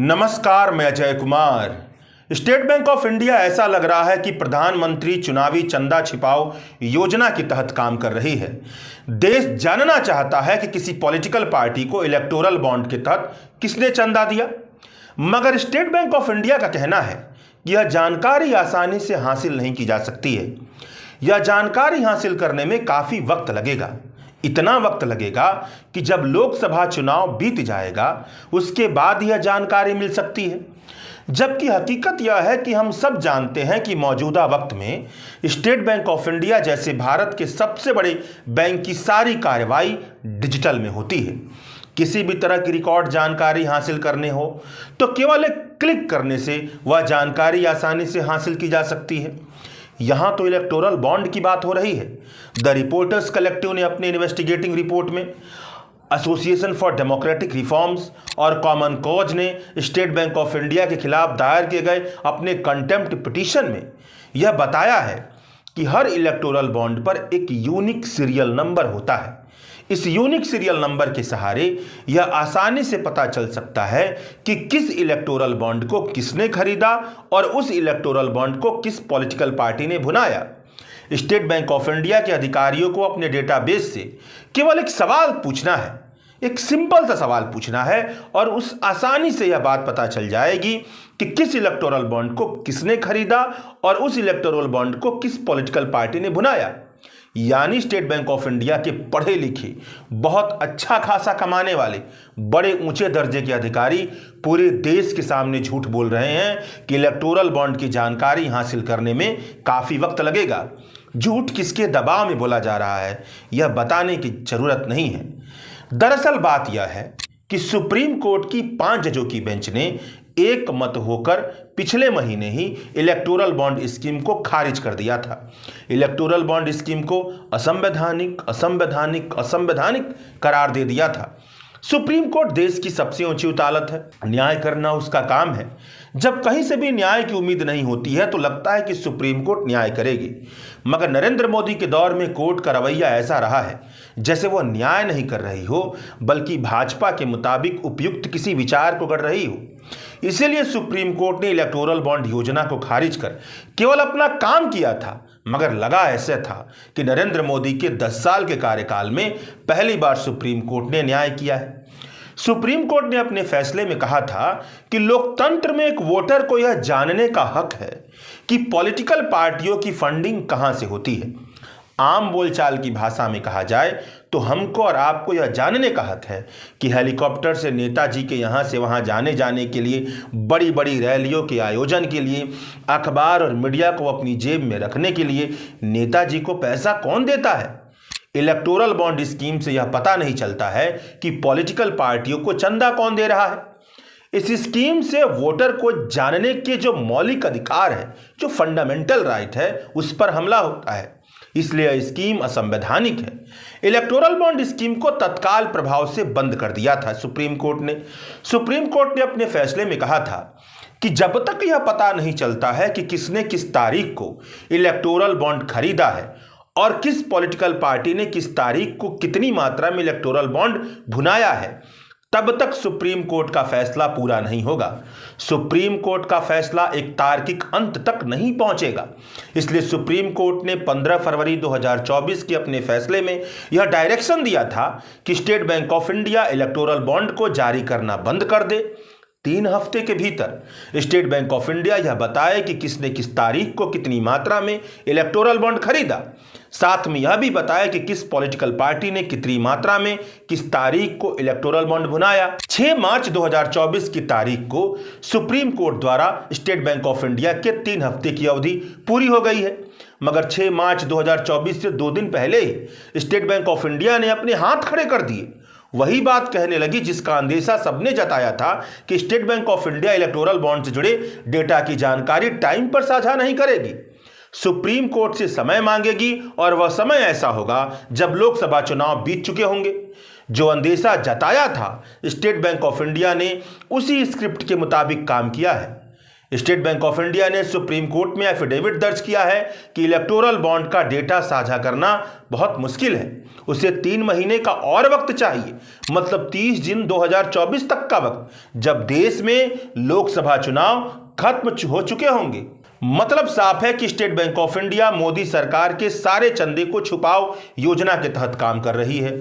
नमस्कार, मैं Ajay Kumar. State Bank of India ऐसा लग रहा है कि प्रधानमंत्री चुनावी चंदा छिपाओ योजना के तहत काम कर रही है। देश जानना चाहता है कि किसी पॉलिटिकल पार्टी को इलेक्टोरल बॉन्ड के तहत किसने चंदा दिया, मगर स्टेट बैंक ऑफ इंडिया का कहना है कि यह जानकारी आसानी से हासिल नहीं की जा सकती है। यह जानकारी हासिल करने में काफ़ी वक्त लगेगा। इतना वक्त लगेगा कि जब लोकसभा चुनाव बीत जाएगा उसके बाद यह जानकारी मिल सकती है। जबकि हकीकत यह है कि हम सब जानते हैं कि मौजूदा वक्त में स्टेट बैंक ऑफ इंडिया जैसे भारत के सबसे बड़े बैंक की सारी कार्रवाई डिजिटल में होती है। किसी भी तरह की रिकॉर्ड जानकारी हासिल करने हो तो केवल एक क्लिक करने से वह जानकारी आसानी से हासिल की जा सकती है। यहां तो इलेक्टोरल बॉन्ड की बात हो रही है। द रिपोर्टर्स कलेक्टिव ने अपने इन्वेस्टिगेटिंग रिपोर्ट में, एसोसिएशन फॉर डेमोक्रेटिक रिफॉर्म्स और कॉमन कॉज ने स्टेट बैंक ऑफ इंडिया के खिलाफ दायर किए गए अपने कंटेम्प्ट पिटीशन में यह बताया है कि हर इलेक्टोरल बॉन्ड पर एक यूनिक सीरियल नंबर होता है। इस यूनिक सीरियल नंबर के सहारे यह आसानी से पता चल सकता है कि किस इलेक्टोरल बॉन्ड को किसने खरीदा और उस इलेक्टोरल बॉन्ड को किस पॉलिटिकल पार्टी ने भुनाया। स्टेट बैंक ऑफ इंडिया के अधिकारियों को अपने डेटाबेस से केवल एक सवाल पूछना है, एक सिंपल सा सवाल पूछना है और उस आसानी से यह बात पता चल जाएगी कि किस इलेक्टोरल बॉन्ड को किसने खरीदा और उस इलेक्टोरल बॉन्ड को किस पॉलिटिकल पार्टी ने भुनाया। यानी स्टेट बैंक ऑफ इंडिया के पढ़े लिखे, बहुत अच्छा खासा कमाने वाले, बड़े ऊंचे दर्जे के अधिकारी पूरे देश के सामने झूठ बोल रहे हैं कि इलेक्टोरल बॉन्ड की जानकारी हासिल करने में काफ़ी वक्त लगेगा। झूठ किसके दबाव में बोला जा रहा है यह बताने की जरूरत नहीं है। दरअसल बात यह है कि सुप्रीम कोर्ट की 5 जजों की बेंच ने एक मत होकर पिछले महीने ही इलेक्टोरल बॉन्ड स्कीम को खारिज कर दिया था। इलेक्टोरल बॉन्ड स्कीम को असंवैधानिक असंवैधानिक असंवैधानिक करार दे दिया था। सुप्रीम कोर्ट देश की सबसे ऊंची अदालत है, न्याय करना उसका काम है। जब कहीं से भी न्याय की उम्मीद नहीं होती है तो लगता है कि सुप्रीम कोर्ट न्याय करेगी, मगर नरेंद्र मोदी के दौर में कोर्ट का रवैया ऐसा रहा है जैसे वह न्याय नहीं कर रही हो बल्कि भाजपा के मुताबिक उपयुक्त किसी विचार को कर रही हो। इसीलिए सुप्रीम कोर्ट ने इलेक्टोरल बॉन्ड योजना को खारिज कर केवल अपना काम किया था, मगर लगा ऐसे था कि नरेंद्र मोदी के 10 साल के कार्यकाल में पहली बार सुप्रीम कोर्ट ने न्याय किया है। सुप्रीम कोर्ट ने अपने फैसले में कहा था कि लोकतंत्र में एक वोटर को यह जानने का हक है कि पॉलिटिकल पार्टियों की फंडिंग कहां से होती है। आम बोलचाल की भाषा में कहा जाए तो हमको और आपको यह जानने का हक है कि हेलीकॉप्टर से नेताजी के यहाँ से वहाँ जाने के लिए, बड़ी बड़ी रैलियों के आयोजन के लिए, अखबार और मीडिया को अपनी जेब में रखने के लिए नेताजी को पैसा कौन देता है। इलेक्टोरल बॉन्ड स्कीम से यह पता नहीं चलता है कि पॉलिटिकल पार्टियों को चंदा कौन दे रहा है। इस स्कीम से वोटर को जानने के जो मौलिक अधिकार है, जो फंडामेंटल राइट है, उस पर हमला होता है। इसलिए यह स्कीम असंवैधानिक है। इलेक्टोरल बॉन्ड स्कीम को तत्काल प्रभाव से बंद कर दिया था सुप्रीम कोर्ट ने। सुप्रीम कोर्ट ने अपने फैसले में कहा था कि जब तक यह पता नहीं चलता है कि किसने किस तारीख को इलेक्टोरल बॉन्ड खरीदा है और किस पॉलिटिकल पार्टी ने किस तारीख को कितनी मात्रा में इलेक्टोरल बॉन्ड भुनाया है, तब तक सुप्रीम कोर्ट का फैसला पूरा नहीं होगा। सुप्रीम कोर्ट का फैसला एक तार्किक अंत तक नहीं पहुंचेगा। इसलिए सुप्रीम कोर्ट ने 15 फरवरी 2024 के अपने फैसले में यह डायरेक्शन दिया था कि state Bank of India electoral bond को जारी करना बंद कर दे। 3 हफ्ते के भीतर स्टेट बैंक ऑफ इंडिया यह बताए कि किसने किस तारीख को कितनी मात्रा में इलेक्टोरल बॉन्ड खरीदा। साथ में यह भी बताया कि किस पॉलिटिकल पार्टी ने कितनी मात्रा में किस तारीख को इलेक्टोरल बॉन्ड भुनाया। 6 मार्च 2024 की तारीख को सुप्रीम कोर्ट द्वारा स्टेट बैंक ऑफ इंडिया के 3 हफ्ते की अवधि पूरी हो गई है, मगर 6 मार्च 2024 से 2 दिन पहले ही स्टेट बैंक ऑफ इंडिया ने अपने हाथ खड़े कर दिए। वही बात कहने लगी जिसका अंदेशा सबने जताया था कि state Bank of India electoral bond से जुड़े डेटा की जानकारी टाइम पर साझा नहीं करेगी। सुप्रीम कोर्ट से समय मांगेगी और वह समय ऐसा होगा जब लोकसभा चुनाव बीत चुके होंगे। जो अंदेशा जताया था स्टेट बैंक ऑफ इंडिया ने उसी स्क्रिप्ट के मुताबिक काम किया है। स्टेट बैंक ऑफ इंडिया ने सुप्रीम कोर्ट में एफिडेविट दर्ज किया है कि इलेक्टोरल बॉन्ड का डेटा साझा करना बहुत मुश्किल है। उसे 3 महीने का और वक्त चाहिए, मतलब 30 जून 2024 तक का वक्त, जब देश में लोकसभा चुनाव खत्म हो चुके होंगे। मतलब साफ है कि state Bank of India Modi सरकार के सारे चंदे को छुपाओ योजना के तहत काम कर रही है,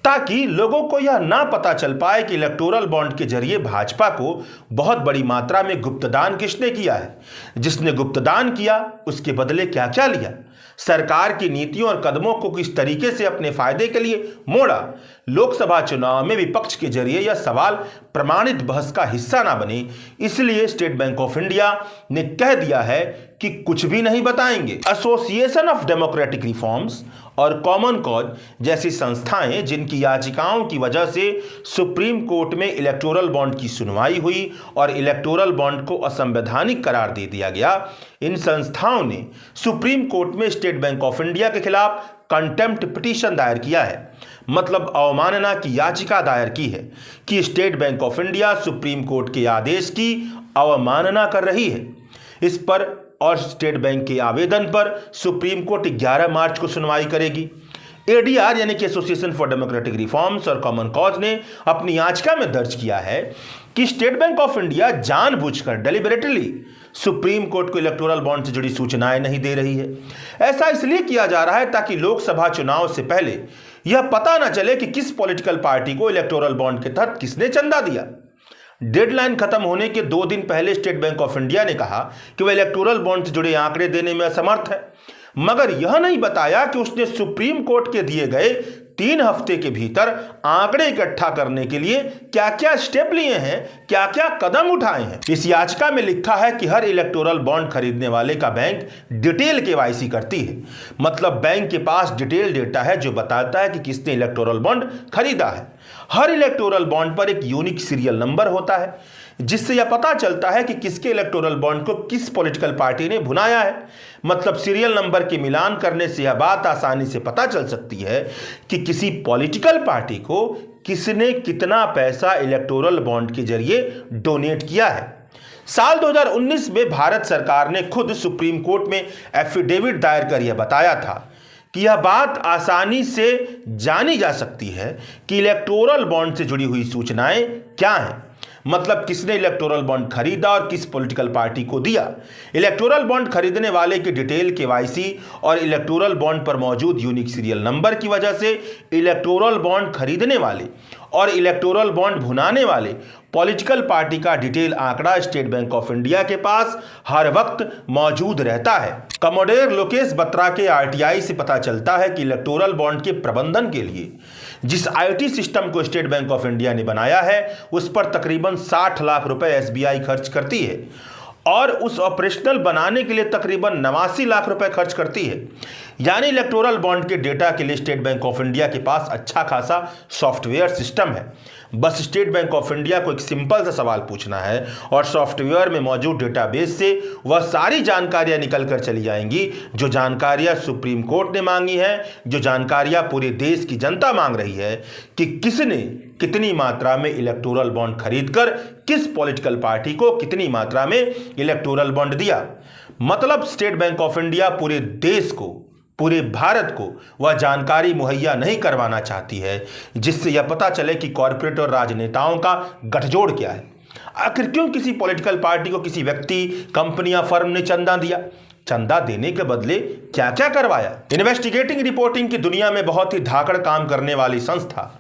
ताकि लोगों को यह ना पता चल पाए कि इलेक्टोरल बॉन्ड के जरिए भाजपा को बहुत बड़ी मात्रा में गुप्तदान किसने किया है, जिसने गुप्तदान किया उसके बदले क्या क्या लिया, सरकार की नीतियों और कदमों को किस तरीके से अपने फायदे के लिए मोड़ा। लोकसभा चुनाव में विपक्ष के जरिए यह सवाल प्रमाणित बहस का हिस्सा ना बने, इसलिए स्टेट बैंक ऑफ इंडिया ने कह दिया है कि कुछ भी नहीं बताएंगे। एसोसिएशन ऑफ डेमोक्रेटिक रिफॉर्म्स और कॉमन कॉज जैसी संस्थाएं, जिनकी याचिकाओं की वजह से सुप्रीम कोर्ट में इलेक्टोरल बॉन्ड की सुनवाई हुई और इलेक्टोरल बॉन्ड को असंवैधानिक करार दे दिया गया, इन संस्थाओं ने सुप्रीम कोर्ट में स्टेट बैंक ऑफ इंडिया के खिलाफ कंटेम्प्ट पिटीशन दायर किया है, मतलब अवमानना की याचिका दायर की है कि state Bank of India supreme court के आदेश की अवमानना कर रही है। इस पर और स्टेट बैंक के आवेदन पर सुप्रीम कोर्ट 11 मार्च को सुनवाई करेगी। एडीआर यानी कि एसोसिएशन फॉर डेमोक्रेटिक रिफॉर्म्स और कॉमन कॉज ने अपनी याचिका में दर्ज किया है कि स्टेट बैंक ऑफ इंडिया जानबूझकर डेलिबरेटली सुप्रीम कोर्ट को इलेक्टोरल बॉन्ड से जुड़ी सूचनाएं नहीं दे रही है। ऐसा इसलिए किया जा रहा है ताकि लोकसभा चुनाव से पहले यह पता न चले कि किस पॉलिटिकल पार्टी को इलेक्टोरल बॉन्ड के तहत किसने चंदा दिया। डेडलाइन खत्म होने के 2 दिन पहले स्टेट बैंक ऑफ इंडिया ने कहा कि वह इलेक्टोरल बॉन्ड से जुड़े आंकड़े देने में असमर्थ है, मगर यह नहीं बताया कि उसने सुप्रीम कोर्ट के दिए गए 3 हफ्ते के भीतर आंकड़े इकट्ठा करने के लिए क्या क्या स्टेप लिए हैं, क्या क्या कदम उठाए हैं। इस याचिका में लिखा है कि हर इलेक्टोरल बॉन्ड खरीदने वाले का बैंक डिटेल केवाईसी करती है, मतलब बैंक के पास डिटेल डेटा है जो बताता है कि किसने इलेक्टोरल बॉन्ड खरीदा है। हर इलेक्टोरल बॉन्ड पर एक यूनिक सीरियल नंबर होता है, जिससे यह पता चलता है कि किसके इलेक्टोरल बॉन्ड को किस पॉलिटिकल पार्टी ने भुनाया है। मतलब सीरियल नंबर के मिलान करने से यह बात आसानी से पता चल सकती है कि किसी पॉलिटिकल पार्टी को किसने कितना पैसा इलेक्टोरल बॉन्ड के जरिए डोनेट किया है। साल 2019 में भारत सरकार ने खुद सुप्रीम कोर्ट में एफिडेविट दायर कर यह बताया था कि यह बात आसानी से जानी जा सकती है कि इलेक्टोरल बॉन्ड से जुड़ी हुई सूचनाएं क्या हैं, मतलब किसने इलेक्टोरल बॉन्ड खरीदा और किस पॉलिटिकल पार्टी को दिया। इलेक्टोरल बॉन्ड खरीदने वाले की डिटेल केवाईसी और इलेक्टोरल बॉन्ड पर मौजूद यूनिक सीरियल नंबर की वजह से इलेक्टोरल बॉन्ड खरीदने वाले और इलेक्टोरल बॉन्ड भुनाने वाले पॉलिटिकल पार्टी का डिटेल आंकड़ा स्टेट बैंक ऑफ इंडिया के पास हर वक्त मौजूद रहता है। कमोडेर लोकेश बत्रा के आरटीआई से पता चलता है कि इलेक्टोरल बॉन्ड के प्रबंधन के लिए जिस आईटी सिस्टम को स्टेट बैंक ऑफ इंडिया ने बनाया है, उस पर तकरीबन 60 लाख रुपए एसबीआई खर्च करती है और उस ऑपरेशनल बनाने के लिए तकरीबन 89 लाख रुपए खर्च करती है। यानी इलेक्टोरल बॉन्ड के डेटा के लिए स्टेट बैंक ऑफ इंडिया के पास अच्छा खासा सॉफ्टवेयर सिस्टम है। बस स्टेट बैंक ऑफ इंडिया को एक सिंपल सा सवाल पूछना है और सॉफ्टवेयर में मौजूद डेटाबेस से वह सारी जानकारियां निकल कर चली जाएंगी जो जानकारियां सुप्रीम कोर्ट ने मांगी हैं, जो जानकारियां पूरे देश की जनता मांग रही है कि किसने कितनी मात्रा में इलेक्टोरल बॉन्ड खरीदकर किस पॉलिटिकल पार्टी को कितनी मात्रा में इलेक्टोरल बॉन्ड दिया। मतलब स्टेट बैंक ऑफ इंडिया पूरे देश को, पूरे भारत को वह जानकारी मुहैया नहीं करवाना चाहती है जिससे यह पता चले कि कॉरपोरेट और राजनेताओं का गठजोड़ क्या है। आखिर क्यों किसी पॉलिटिकल पार्टी को किसी व्यक्ति, कंपनी या फर्म ने चंदा दिया, चंदा देने के बदले क्या क्या करवाया। इन्वेस्टिगेटिंग रिपोर्टिंग की दुनिया में बहुत ही धाकड़ काम करने वाली संस्था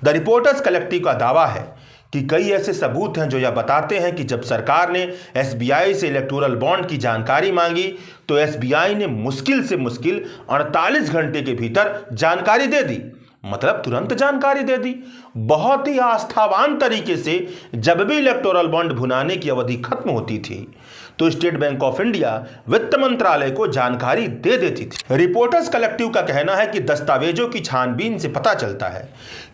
द रिपोर्टर्स कलेक्टिव का दावा है कि कई ऐसे सबूत हैं जो यह बताते हैं कि जब सरकार ने एसबीआई से इलेक्टोरल बॉन्ड की जानकारी मांगी तो एसबीआई ने मुश्किल से मुश्किल 48 घंटे के भीतर जानकारी दे दी, मतलब तुरंत जानकारी दे दी। बहुत ही आस्थावान तरीके से जब भी इलेक्टोरल बॉन्ड भुनाने की अवधि खत्म होती थी तो स्टेट बैंक ऑफ इंडिया वित्त मंत्रालय को जानकारी दे देती थी। रिपोर्टर्स कलेक्टिव का कहना है कि दस्तावेजों की छानबीन से पता चलता है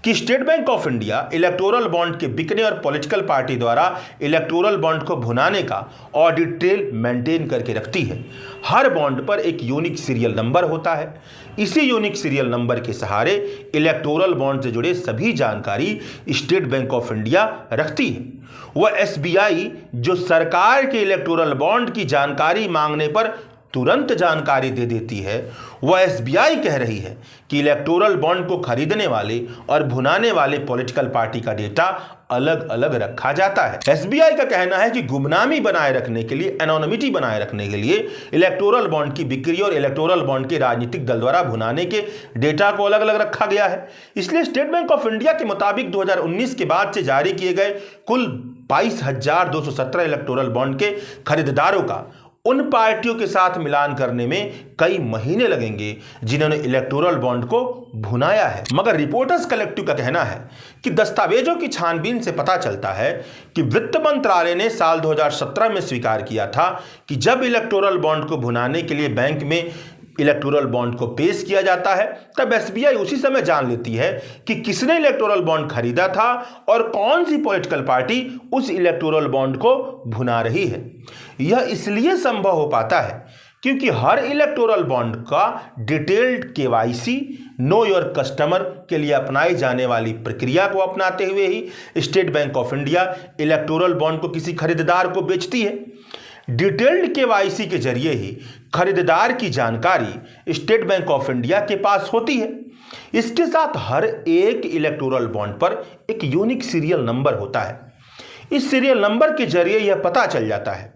कि state Bank of India electoral bond के बिकने और पॉलिटिकल पार्टी द्वारा इलेक्टोरल बॉन्ड को भुनाने का ऑडिट ट्रेल मेंटेन करके रखती है। हर बॉन्ड पर एक यूनिक सीरियल नंबर होता है। इसी यूनिक सीरियल नंबर के सहारे इलेक्टोरल बॉन्ड से जुड़े सभी जानकारी जिम्मेदारी स्टेट बैंक ऑफ इंडिया रखती है। वह एसबीआई जो सरकार के इलेक्टोरल बॉन्ड की जानकारी मांगने पर तुरंत जानकारी दे देती है, वह एसबीआई कह रही है कि इलेक्टोरल बॉन्ड को खरीदने वाले और भुनाने वाले पॉलिटिकल पार्टी का डेटा अलग अलग रखा जाता है। एसबीआई का कहना है कि गुमनामी बनाए रखने के लिए, एनोनिमिटी बनाए रखने के लिए इलेक्टोरल बॉन्ड की बिक्री और इलेक्टोरल बॉन्ड के राजनीतिक दल द्वारा भुनाने के डेटा को अलग अलग रखा गया है। इसलिए स्टेट बैंक ऑफ इंडिया के मुताबिक 2019 के बाद से जारी किए गए कुल 22,217 इलेक्टोरल बॉन्ड के खरीदारों का उन पार्टियों के साथ मिलान करने में कई महीने लगेंगे जिन्होंने इलेक्टोरल बॉन्ड को भुनाया है। मगर रिपोर्टर्स कलेक्टिव का कहना है कि दस्तावेजों की छानबीन से पता चलता है कि वित्त मंत्रालय ने साल 2017 में स्वीकार किया था कि जब इलेक्टोरल बॉन्ड को भुनाने के लिए बैंक में इलेक्टोरल बॉन्ड को पेश किया जाता है, तब एसबीआई उसी समय जान लेती है कि किसने इलेक्टोरल बॉन्ड खरीदा था और कौन सी पॉलिटिकल पार्टी उस इलेक्टोरल बॉन्ड को भुना रही है। यह इसलिए संभव हो पाता है क्योंकि हर इलेक्टोरल बॉन्ड का detailed KYC, know your customer के लिए अपनाई जाने वाली प्रक्रिया को अपनाते हुए ही State Bank of India electoral bond को किसी खरीदार को बेचती है। डिटेल्ड केवाईसी के जरिए ही खरीदार की जानकारी स्टेट बैंक ऑफ इंडिया के पास होती है। इसके साथ हर एक इलेक्टोरल बॉन्ड पर एक यूनिक सीरियल नंबर होता है। इस सीरियल नंबर के जरिए यह पता चल जाता है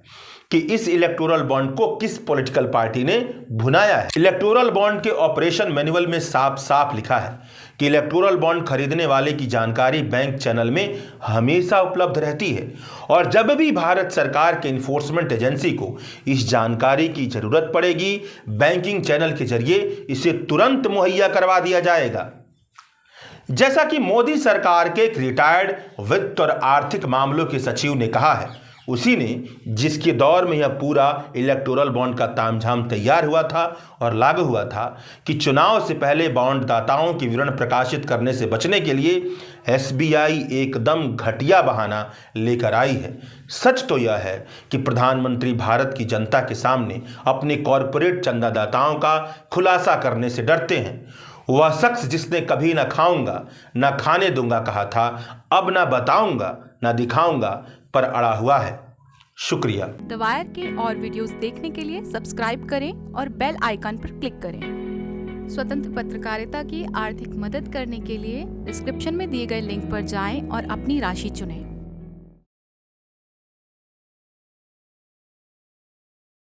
कि इस इलेक्टोरल बॉन्ड को किस पॉलिटिकल पार्टी ने भुनाया है। इलेक्टोरल बॉन्ड के ऑपरेशन मैनुअल में साफ साफ लिखा है कि इलेक्टोरल बॉन्ड खरीदने वाले की जानकारी बैंक चैनल में हमेशा उपलब्ध रहती है और जब भी भारत सरकार के इन्फोर्समेंट एजेंसी को इस जानकारी की जरूरत पड़ेगी, बैंकिंग चैनल के जरिए इसे तुरंत मुहैया करवा दिया जाएगा। जैसा कि मोदी सरकार के एक रिटायर्ड वित्त और आर्थिक मामलों के सचिव ने कहा है, उसी ने जिसके दौर में यह पूरा इलेक्टोरल बॉन्ड का तामझाम तैयार हुआ था और लागू हुआ था कि चुनाव से पहले बॉन्ड दाताओं के विवरण प्रकाशित करने से बचने के लिए एसबीआई एकदम घटिया बहाना लेकर आई है। सच तो यह है कि प्रधानमंत्री भारत की जनता के सामने अपने कॉरपोरेट चंदादाताओं का खुलासा करने से डरते हैं। वह शख्स जिसने कभी न खाऊंगा न खाने दूंगा कहा था, अब न बताऊंगा न दिखाऊंगा पर अड़ा हुआ है। शुक्रिया। द वायर के और वीडियोस देखने के लिए सब्सक्राइब करें और बेल आइकन पर क्लिक करें। स्वतंत्र पत्रकारिता की आर्थिक मदद करने के लिए डिस्क्रिप्शन में दिए गए लिंक पर जाएं और अपनी राशि चुनें।